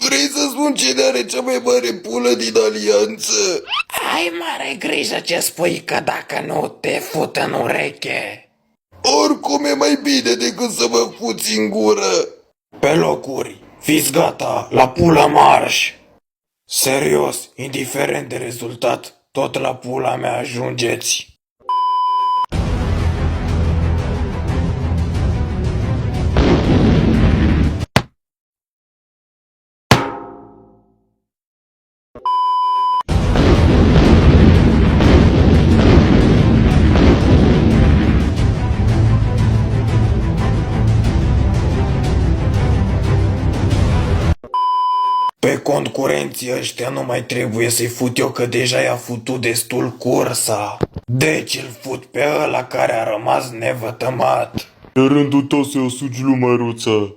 Vrei să spun cine are cea mai mare pulă din alianță? Ai mare grijă ce spui, că dacă nu te fut în ureche. Oricum e mai bine decât să mă fuți în gură. Pe locuri, fiți gata, la pula marș! Serios, indiferent de rezultat, tot la pula mea ajungeți. Pe concurenții ăștia nu mai trebuie să-i fut eu, că deja i-a futut destul cursa. Deci îl fut pe ăla care a rămas nevătămat. E rândul tău să o sugi lumea, Ruța.